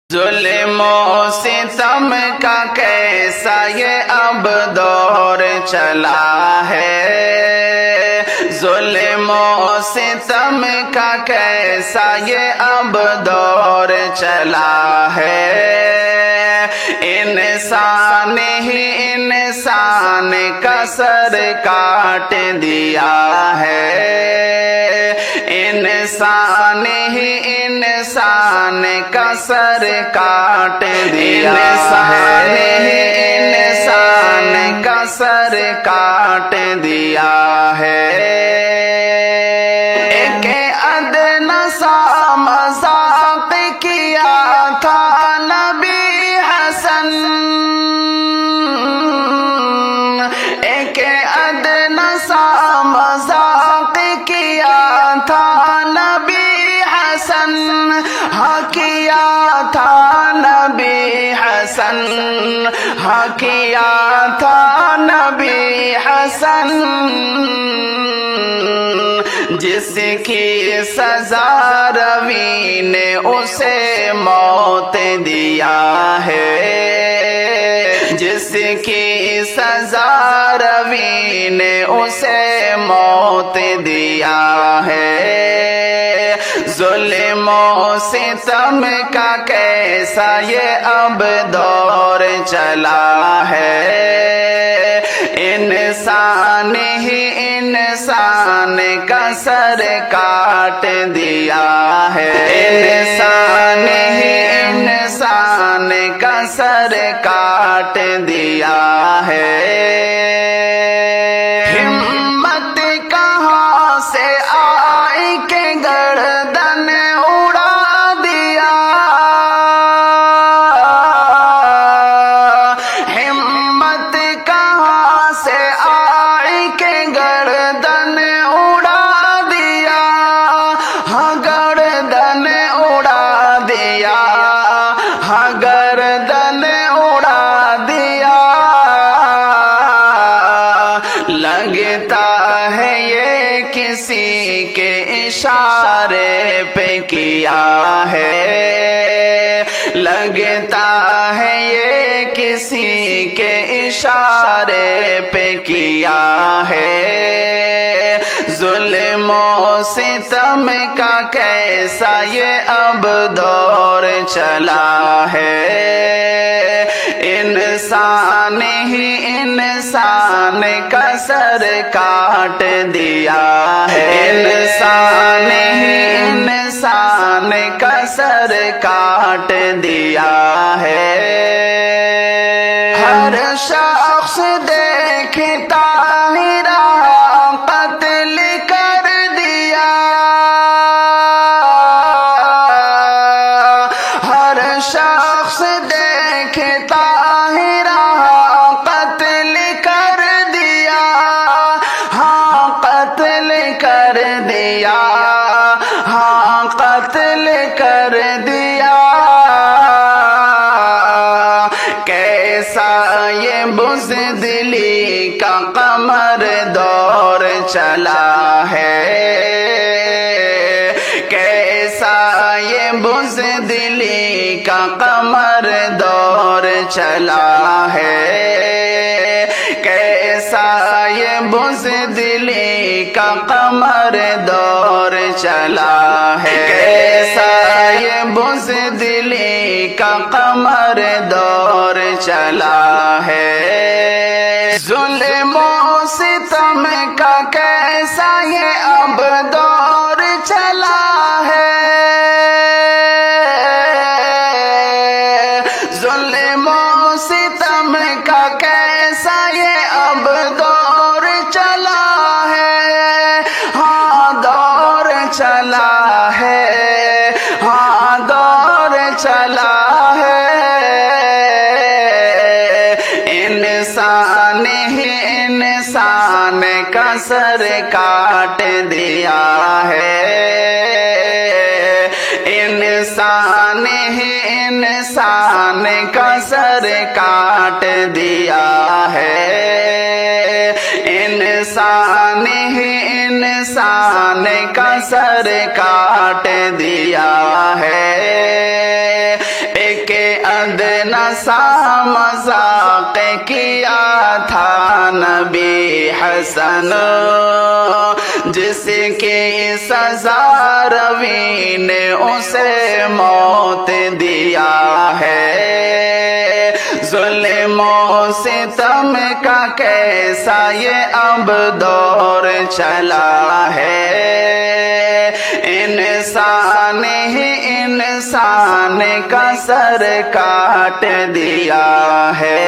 ظلم و ستم کا کیسا یہ اب دور چلا ہے، ظلم و ستم کا کیسا یہ اب دور چلا ہے، انسان ہی انسان کا سر کاٹ دیا ہے، انسان ہی انسان کا سر کاٹ دیا ہے، انسان کا سر کاٹ دیا ہے۔ ایک ادنا سا مذاق کیا تھا نبی حسن، ایک ادنا سا مذاق کیا تھا نبی حسن، ہاں کیا تھا نبی حسن، ہاں کیا تھا نبی حسن، جس کی سزا روی نے اسے موت دیا ہے، جس کی سزا روی نے اسے موت دیا ہے۔ ظلم و ستم کا کیسا یہ اب دور چلا ہے، انسان ہی انسان کا سر کاٹ دیا ہے، انسان ہی انسان کا سر کاٹ دیا ہے۔ ہمت کہاں سے آئی کہ گردن اڑا دیا، ہمت کہاں سے آئی کہ گردن اڑا دیا، ہاں گردن اڑا دیا، ہاں گردن اڑا دیا، لگتا ہے یہ کسی کے اشارے پہ کیا ہے، لگتا ہے یہ کسی کے اشارے پہ کیا ہے۔ ظلم و ستم کا کیسا یہ اب دور چلا ہے، انسان ہی انسان کا سر کاٹ دیا ہے، انسان ہی انسان کا سر کاٹ دیا ہے۔ ہر شخص دیکھتا ہی رہا قتل کر دیا، ہر شخص دیکھتا ہی رہا قتل کر دیا، ہاں قتل کر دیا، ہاں قتل کر دیا۔ کیسا یہ بزدلی کا قمر دور چلا ہے، کیسا یہ بزدلی کا قمر دور چلا ہے، کیسا یہ بزدلی کا قمر دور چلا ہے، کیسا یہ بزدلی کا قمر دور چلا ہے۔ ظلم و ستم کا کیسا یہ اب دور چلا ہے، ظلم و ستم کا کیسا یہ اب دور چلا ہے، ہاں دور چلا ہے، ہاں دور چلا ہے۔ انسان ہی انسان کا سر کاٹ دیا ہے، انسان ہی انسان کا سر کاٹ دیا ہے، انسان ہی انسان کا سر کاٹ دیا ہے۔ ایک ادنا سا مذاق کیا تھا نبی حسن، جس کی سزا روی نے اسے موت دیا ہے۔ ظلم و ستم کا کیسا یہ اب دور چلا ہے، انسان ہی انسان کا سر کاٹ دیا ہے۔